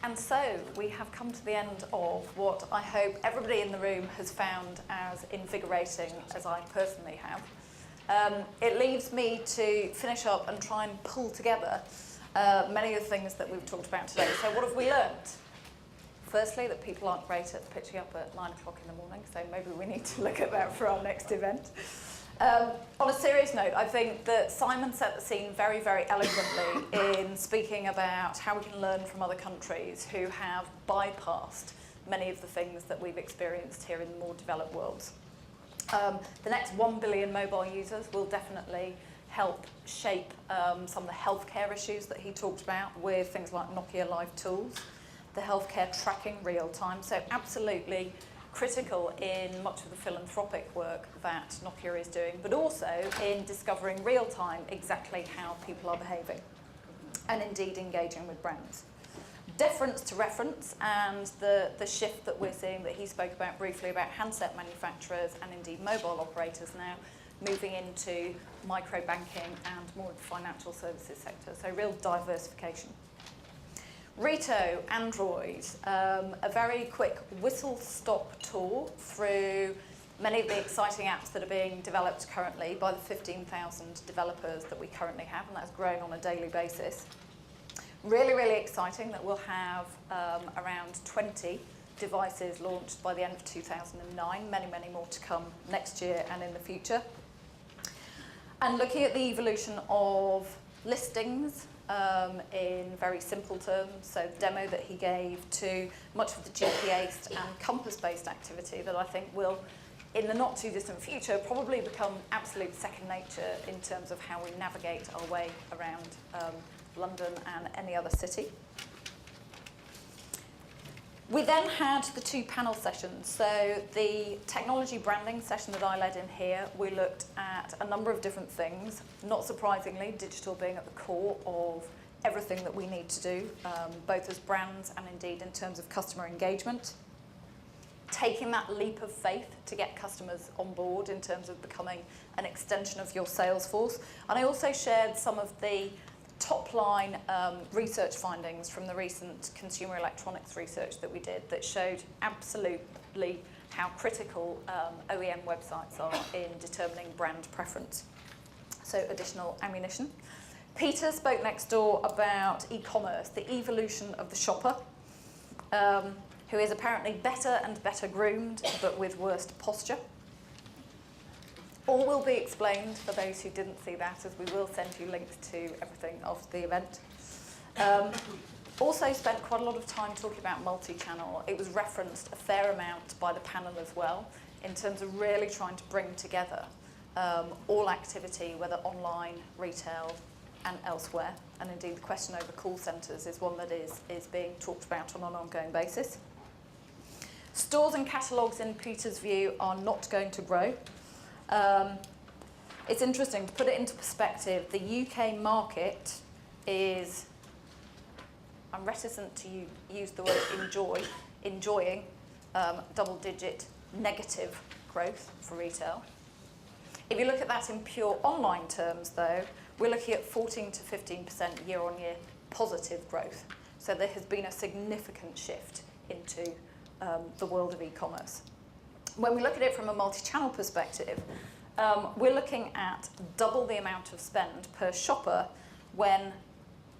And so we have come to the end of what I hope everybody in the room has found as invigorating as I personally have. It leaves me to finish up and try and pull together many of the things that we've talked about today. So what have we learned? Firstly, that people aren't great at pitching up at 9 o'clock in the morning, so maybe we need to look at that for our next event. On a serious note, I think that Simon set the scene very, very eloquently in speaking about how we can learn from other countries who have bypassed many of the things that we've experienced here in the more developed worlds. The next 1 billion mobile users will definitely help shape some of the healthcare issues that he talked about with things like Nokia Live Tools, the healthcare tracking real time, so absolutely critical in much of the philanthropic work that Nokia is doing, but also in discovering real time exactly how people are behaving and indeed engaging with brands. Deference to reference and the shift that we're seeing that he spoke about briefly about handset manufacturers and indeed mobile operators now moving into micro banking and more of the financial services sector, so real diversification. Rito, Android, a very quick whistle-stop tour through many of the exciting apps that are being developed currently by the 15,000 developers that we currently have, and that's growing on a daily basis. Really, really exciting that we'll have around 20 devices launched by the end of 2009, many, many more to come next year and in the future. And looking at the evolution of listings, in very simple terms, so the demo that he gave to much of the GPS and compass-based activity that I think will, in the not too distant future, probably become absolute second nature in terms of how we navigate our way around London and any other city. We then had the two panel sessions. So the technology branding session that I led in here, we looked at a number of different things. Not surprisingly, digital being at the core of everything that we need to do, both as brands and indeed in terms of customer engagement. Taking that leap of faith to get customers on board in terms of becoming an extension of your sales force. And I also shared some of the top-line research findings from the recent consumer electronics research that we did that showed absolutely how critical OEM websites are in determining brand preference. So additional ammunition. Peter spoke next door about e-commerce, the evolution of the shopper, who is apparently better and better groomed, but with worse posture. All will be explained for those who didn't see that, as we will send you links to everything after the event. Also spent quite a lot of time talking about multi-channel. It was referenced a fair amount by the panel as well, in terms of really trying to bring together all activity, whether online, retail, and elsewhere. And indeed, the question over call centres is one that is being talked about on an ongoing basis. Stores and catalogues, in Peter's view, are not going to grow. It's interesting to put it into perspective. The UK market is, I'm reticent to use the word enjoying double-digit negative growth for retail. If you look at that in pure online terms, though, we're looking at 14 to 15% year-on-year positive growth. So there has been a significant shift into the world of e-commerce. When we look at it from a multi-channel perspective, we're looking at double the amount of spend per shopper when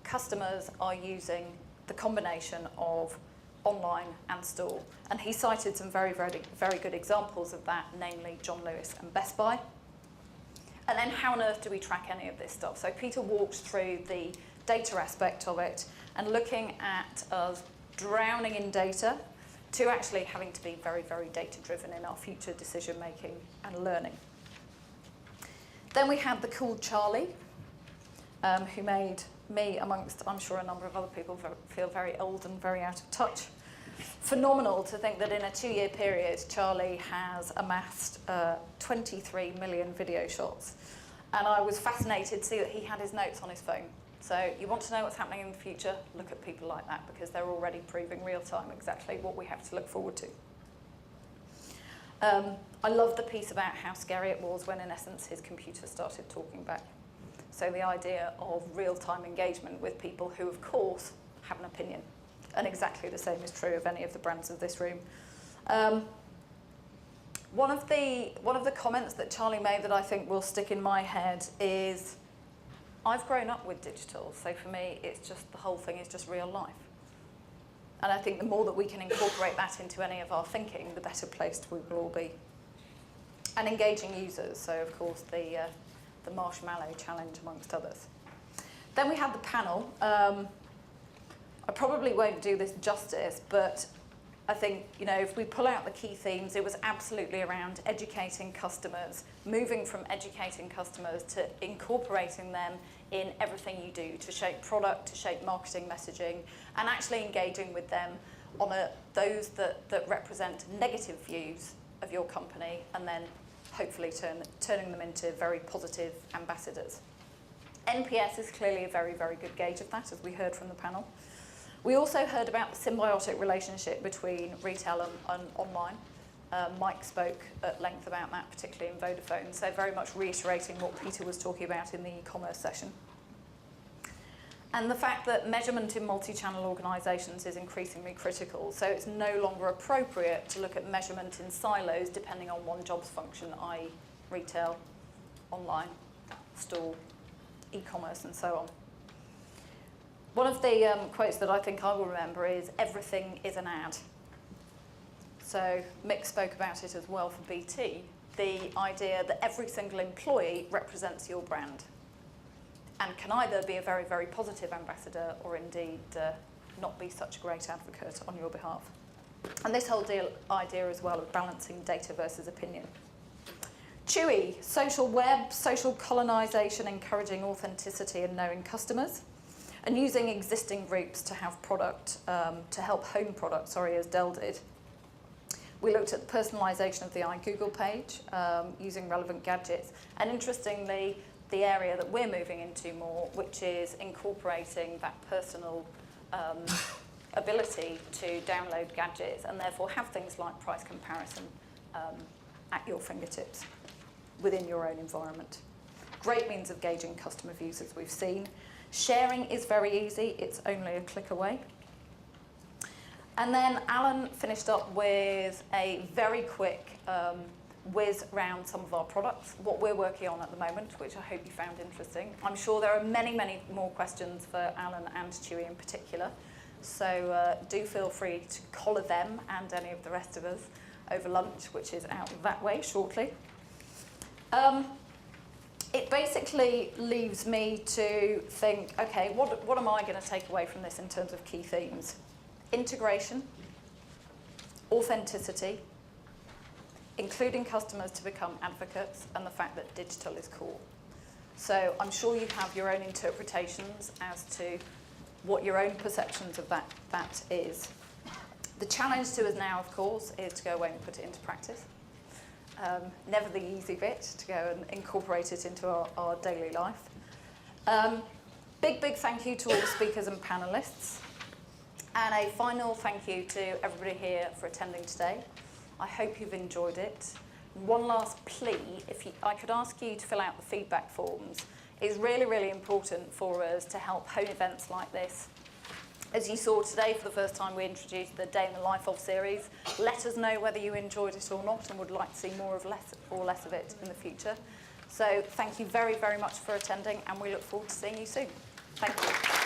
customers are using the combination of online and store. And he cited some very, very, very good examples of that, namely John Lewis and Best Buy. And then how on earth do we track any of this stuff? So Peter walked through the data aspect of it and looking at us drowning in data to actually having to be very, very data-driven in our future decision-making and learning. Then we had the cool Charlie, who made me, amongst, I'm sure, a number of other people, feel very old and very out of touch. Phenomenal to think that in a 2-year period, Charlie has amassed 23 million video shots. And I was fascinated to see that he had his notes on his phone. So you want to know what's happening in the future, look at people like that, because they're already proving real time exactly what we have to look forward to. I love the piece about how scary it was when, in essence, his computer started talking back. So the idea of real-time engagement with people who, of course, have an opinion. And exactly the same is true of any of the brands of this room. One of the comments that Charlie made that I think will stick in my head is, I've grown up with digital, so for me, it's just, the whole thing is just real life. And I think the more that we can incorporate that into any of our thinking, the better placed we will all be. And engaging users, so of course the Marshmallow Challenge amongst others. Then we had the panel. I probably won't do this justice, but I think, you know, if we pull out the key themes, it was absolutely around educating customers, moving from educating customers to incorporating them in everything you do, to shape product, to shape marketing messaging, and actually engaging with them on those that represent negative views of your company, and then hopefully turning them into very positive ambassadors. NPS is clearly a very, very good gauge of that, as we heard from the panel. We also heard about the symbiotic relationship between retail and online. Mike spoke at length about that, particularly in Vodafone, so very much reiterating what Peter was talking about in the e-commerce session. And the fact that measurement in multi-channel organisations is increasingly critical, so it's no longer appropriate to look at measurement in silos depending on one job's function, i.e. retail, online, store, e-commerce and so on. One of the quotes that I think I will remember is, everything is an ad. So Mick spoke about it as well for BT, the idea that every single employee represents your brand and can either be a very, very positive ambassador or indeed not be such a great advocate on your behalf. And this whole idea as well of balancing data versus opinion. Chewy, social web, social colonisation, encouraging authenticity and knowing customers, and using existing groups to have product, to help home product, as Dell did. We looked at the personalisation of the iGoogle page, using relevant gadgets, and interestingly, the area that we're moving into more, which is incorporating that personal ability to download gadgets and therefore have things like price comparison at your fingertips within your own environment. Great means of gauging customer views, as we've seen. Sharing is very easy, it's only a click away. And then Alan finished up with a very quick whiz around some of our products, what we're working on at the moment, which I hope you found interesting. I'm sure there are many, many more questions for Alan and Chewy in particular, so do feel free to collar them and any of the rest of us over lunch, which is out that way shortly. It basically leaves me to think, okay, what am I going to take away from this in terms of key themes? Integration, authenticity, including customers to become advocates, and the fact that digital is core. So I'm sure you have your own interpretations as to what your own perceptions of that is. The challenge to us now, of course, is to go away and put it into practice. Never the easy bit, to go and incorporate it into our daily life. Big thank you to all the speakers and panellists. And a final thank you to everybody here for attending today. I hope you've enjoyed it. One last plea, I could ask you to fill out the feedback forms. It's really, really important for us to help home events like this. As you saw today, for the first time, we introduced the Day in the Life of series. Let us know whether you enjoyed it or not and would like to see more of less of it in the future. So thank you very, very much for attending, and we look forward to seeing you soon. Thank you.